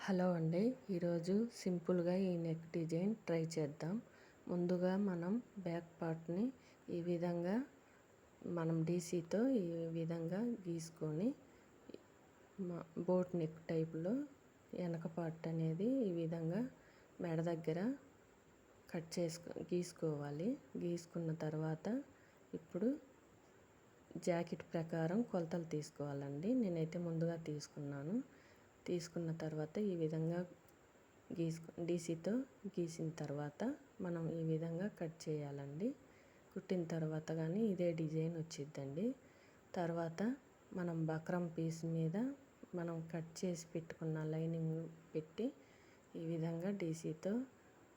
Hello అండి. ఈరోజు సింపుల్గా ఈ నెక్ డిజైన్ ట్రై చేద్దాం. ముందుగా మనం బ్యాక్ పార్ట్ని ఈ విధంగా మనం డీసీతో ఈ విధంగా గీసుకొని బోట్ నెక్ టైప్లో వెనక పార్ట్ అనేది ఈ విధంగా మెడ దగ్గర గీసుకోవాలి. గీసుకున్న తర్వాత ఇప్పుడు జాకెట్ ప్రకారం కొలతలు తీసుకోవాలండి. నేనైతే ముందుగా తీసుకున్న తర్వాత ఈ విధంగా డీసీతో గీసిన తర్వాత మనం ఈ విధంగా కట్ చేయాలండి. కుట్టిన తర్వాత కానీ ఇదే డిజైన్ వచ్చిద్దండి. తర్వాత మనం బక్రం పీస్ మీద మనం కట్ చేసి పెట్టుకున్న లైనింగ్ పెట్టి ఈ విధంగా డీసీతో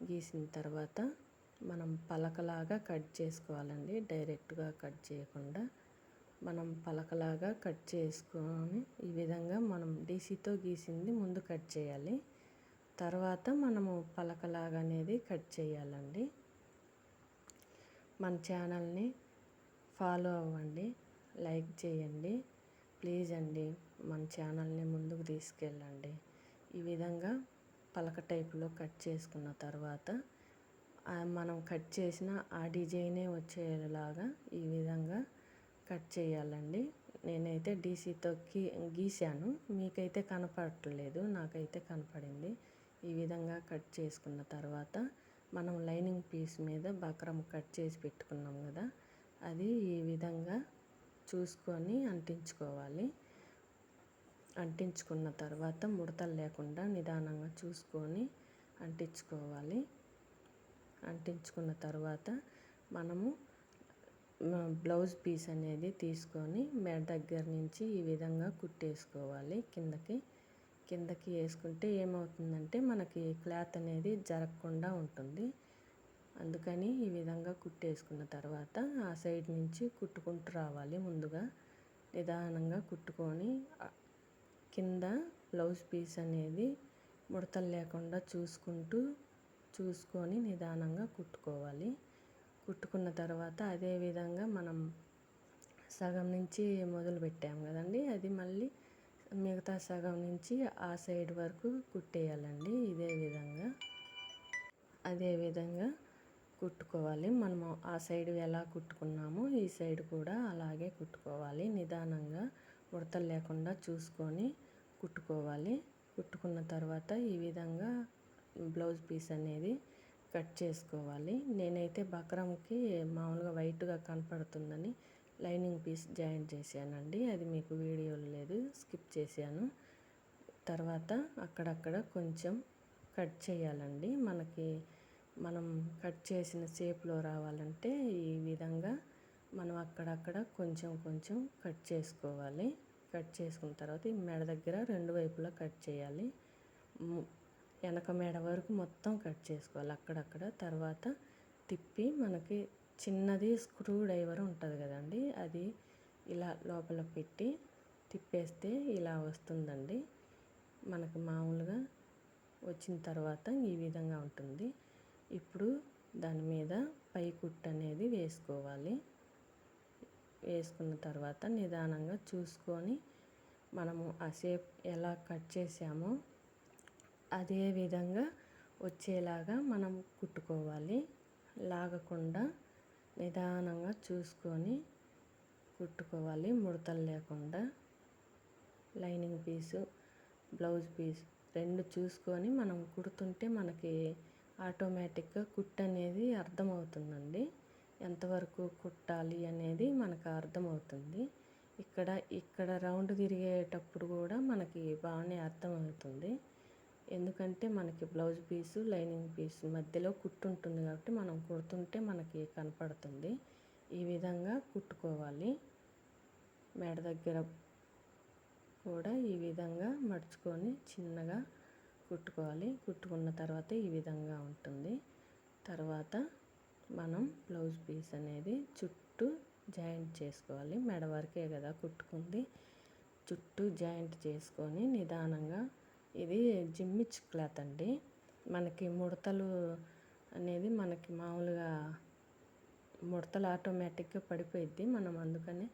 గీసిన తర్వాత మనం పలకలాగా కట్ చేసుకోవాలండి. డైరెక్ట్గా కట్ చేయకుండా మనం పలకలాగా కట్ చేసుకొని ఈ విధంగా మనం డీసీతో గీసింది ముందు కట్ చేయాలి. తర్వాత మనము పలకలాగా అనేది కట్ చేయాలండి. మన ఛానల్ని ఫాలో అవ్వండి, లైక్ చేయండి ప్లీజ్ అండి. మన ఛానల్ని ముందుకు తీసుకెళ్ళండి. ఈ విధంగా పలక టైపులో కట్ చేసుకున్న తర్వాత మనం కట్ చేసిన ఆ డిజైనే వచ్చేలాగా ఈ విధంగా కట్ చేయాలండి. నేనైతే డీసీతో గీసాను, మీకైతే కనపడట్లేదు, నాకైతే కనపడింది. ఈ విధంగా కట్ చేసుకున్న తర్వాత మనం లైనింగ్ పీస్ మీద బక్రం కట్ చేసి పెట్టుకున్నాం కదా, అది ఈ విధంగా చూసుకొని అంటించుకోవాలి. అంటించుకున్న తర్వాత ముడతలు లేకుండా నిదానంగా చూసుకొని అంటించుకోవాలి. అంటించుకున్న తర్వాత మనము బ్లౌజ్ పీస్ అనేది తీసుకొని మెడ దగ్గర నుంచి ఈ విధంగా కుట్టేసుకోవాలి. కిందకి వేసుకుంటే ఏమవుతుందంటే మనకి క్లాత్ అనేది జరగకుండా ఉంటుంది. అందుకని ఈ విధంగా కుట్టేసుకున్న తర్వాత ఆ సైడ్ నుంచి కుట్టుకుంటూ రావాలి. ముందుగా నిదానంగా కుట్టుకొని కింద బ్లౌజ్ పీస్ అనేది ముడతలు లేకుండా చూసుకొని నిదానంగా కుట్టుకోవాలి. కుట్టుకున్న తర్వాత అదే విధంగా మనం సగం నుంచి మొదలు పెట్టాం కదండి, అది మళ్ళీ మిగతా సగం నుంచి ఆ సైడ్ వరకు కుట్టేయాలండి. అదే విధంగా కుట్టుకోవాలి. మనము ఆ సైడ్ ఎలా కుట్టుకున్నామో ఈ సైడ్ కూడా అలాగే కుట్టుకోవాలి. నిదానంగా ముడతలు లేకుండా చూసుకొని కుట్టుకోవాలి. కుట్టుకున్న తర్వాత ఈ విధంగా బ్లౌజ్ పీస్ అనేది కట్ చేసుకోవాలి. నేనైతే బక్రంకి మామూలుగా వైట్గా కనపడుతుందని లైనింగ్ పీస్ జాయింట్ చేశానండి. అది మీకు వీడియోలో లేదు, స్కిప్ చేశాను. తర్వాత అక్కడక్కడ కొంచెం కట్ చేయాలండి. మనం కట్ చేసిన షేప్లో రావాలంటే ఈ విధంగా మనం అక్కడక్కడ కొంచెం కట్ చేసుకోవాలి. కట్ చేసుకున్న తర్వాత ఈ మెడ దగ్గర రెండు వైపులా కట్ చేయాలి. వెనక మెడ వరకు మొత్తం కట్ చేసుకోవాలి అక్కడక్కడ. తర్వాత తిప్పి మనకి చిన్నది స్క్రూ డ్రైవర్ ఉంటుంది కదండి, అది ఇలా లోపల పెట్టి తిప్పేస్తే ఇలా వస్తుందండి. మనకు మామూలుగా వచ్చిన తర్వాత ఈ విధంగా ఉంటుంది. ఇప్పుడు దాని మీద పై కుట్టు అనేది వేసుకోవాలి. వేసుకున్న తర్వాత నిదానంగా చూసుకొని మనము ఆ షేప్ ఎలా కట్ చేసామో అదే విధంగా వచ్చేలాగా మనం కుట్టుకోవాలి. లాగకుండా నిదానంగా చూసుకొని కుట్టుకోవాలి, ముడతలు లేకుండా. లైనింగ్ పీసు బ్లౌజ్ పీస్ రెండు చూసుకొని మనం కుడుతుంటే మనకి ఆటోమేటిక్గా కుట్టు అనేది అర్థమవుతుందండి. ఎంతవరకు కుట్టాలి అనేది మనకు అర్థమవుతుంది. ఇక్కడ రౌండ్ తిరిగేటప్పుడు కూడా మనకి బాగానే అర్థమవుతుంది. ఎందుకంటే మనకి బ్లౌజ్ పీసు లైనింగ్ పీసు మధ్యలో కుట్టు ఉంటుంది కాబట్టి మనం కుడుతుంటే మనకి కనపడుతుంది. ఈ విధంగా కుట్టుకోవాలి. మెడ దగ్గర కూడా ఈ విధంగా మడుచుకొని చిన్నగా కుట్టుకోవాలి. కుట్టుకున్న తర్వాత ఈ విధంగా ఉంటుంది. తర్వాత మనం బ్లౌజ్ పీస్ అనేది చుట్టూ జాయింట్ చేసుకోవాలి. మెడ వరకే కదా కుట్టుకుంది, చుట్టూ జాయింట్ చేసుకొని నిదానంగా. ఇది జిమ్మిచ్ క్లాత్ అండి. మనకి ముడతలు అనేది మనకి మామూలుగా ముడతలు ఆటోమేటిక్గా పడిపోయిద్ది. మనం అందుకనే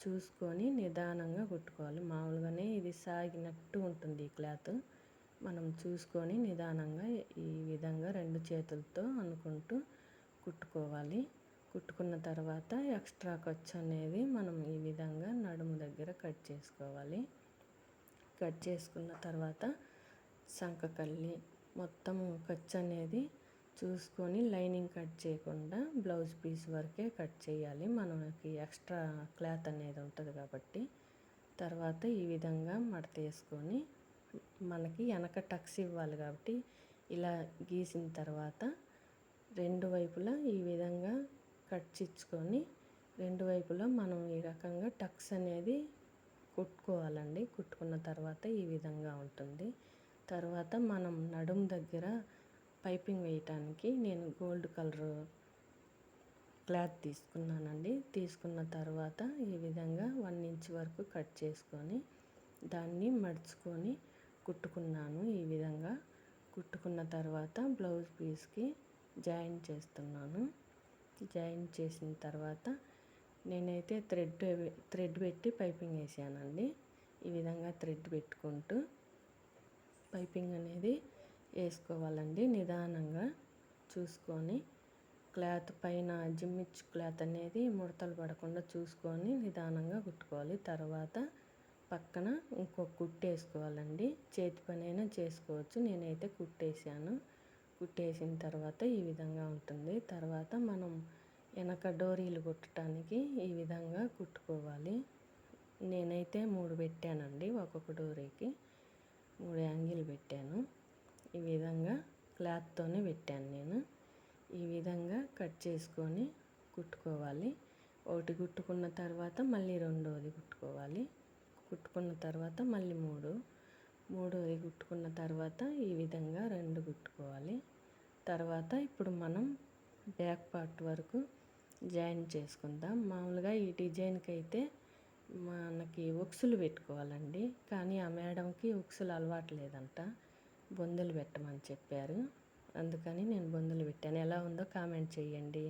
చూసుకొని నిదానంగా కుట్టుకోవాలి. మామూలుగానే ఇది సాగినట్టు ఉంటుంది ఈ క్లాత్. మనం చూసుకొని నిదానంగా ఈ విధంగా 2 చేతులతో అనుకుంటూ కుట్టుకోవాలి. కుట్టుకున్న తర్వాత ఎక్స్ట్రా ఖర్చు అనేది మనం ఈ విధంగా నడుము దగ్గర కట్ చేసుకోవాలి. కట్ చేసుకున్న తర్వాత సంకకల్లి మొత్తం ఖర్చు అనేది చూసుకొని లైనింగ్ కట్ చేయకుండా బ్లౌజ్ పీస్ వరకే కట్ చేయాలి. మనకి ఎక్స్ట్రా క్లాత్ అనేది ఉంటుంది కాబట్టి. తర్వాత ఈ విధంగా మడత వేసుకొని మనకి వెనక టక్స్ ఇవ్వాలి కాబట్టి ఇలా గీసిన తర్వాత 2 వైపులా ఈ విధంగా కట్ ఇచ్చుకొని 2 వైపులా మనం ఈ రకంగా టక్స్ అనేది కుట్టుకోవాలండి. కుట్టుకున్న తర్వాత ఈ విధంగా ఉంటుంది. తర్వాత మనం నడుము దగ్గర పైపింగ్ వేయటానికి నేను గోల్డ్ కలర్ క్లాత్ తీసుకున్నానండి. తీసుకున్న తర్వాత ఈ విధంగా 1 ఇంచ్ వరకు కట్ చేసుకొని దాన్ని మడుచుకొని కుట్టుకున్నాను. ఈ విధంగా కుట్టుకున్న తర్వాత బ్లౌజ్ పీస్కి జాయిన్ చేస్తున్నాను. జాయిన్ చేసిన తర్వాత నేనైతే థ్రెడ్ పెట్టి పైపింగ్ వేసానండి. ఈ విధంగా థ్రెడ్ పెట్టుకుంటూ పైపింగ్ అనేది వేసుకోవాలండి. నిదానంగా చూసుకొని క్లాత్ పైన జిమ్మిచ్ క్లాత్ అనేది ముడతలు పడకుండా చూసుకొని నిదానంగా కుట్టుకోవాలి. తర్వాత పక్కన ఇంకొక కుట్టు వేసుకోవాలండి. చేతి పని అయినా చేసుకోవచ్చు. నేనైతే కుట్టేసాను. కుట్టేసిన తర్వాత ఈ విధంగా ఉంటుంది. తర్వాత మనం వెనక డోరీలు కుట్టడానికి ఈ విధంగా కుట్టుకోవాలి. నేనైతే 3 పెట్టానండి. ఒక్కొక్క డోరీకి 3 యాంగిల్ పెట్టాను. ఈ విధంగా క్లాత్తోనే పెట్టాను నేను. ఈ విధంగా కట్ చేసుకొని కుట్టుకోవాలి. ఒకటి కుట్టుకున్న తర్వాత మళ్ళీ రెండోది కుట్టుకోవాలి. కుట్టుకున్న తర్వాత మళ్ళీ మూడోది కుట్టుకున్న తర్వాత ఈ విధంగా 2 కుట్టుకోవాలి. తర్వాత ఇప్పుడు మనం బ్యాక్ పార్ట్ వరకు జాయిన్ చేసుకుందాం. మామూలుగా ఈ డిజైన్కి అయితే మనకి ఉక్సులు పెట్టుకోవాలండి. కానీ ఆ మేడంకి ఉక్సులు అలవాటు లేదంట. బొందలు పెట్టమని చెప్పారు. అందుకని నేను బొందలు పెట్టాను. ఎలా ఉందో కామెంట్ చేయండి.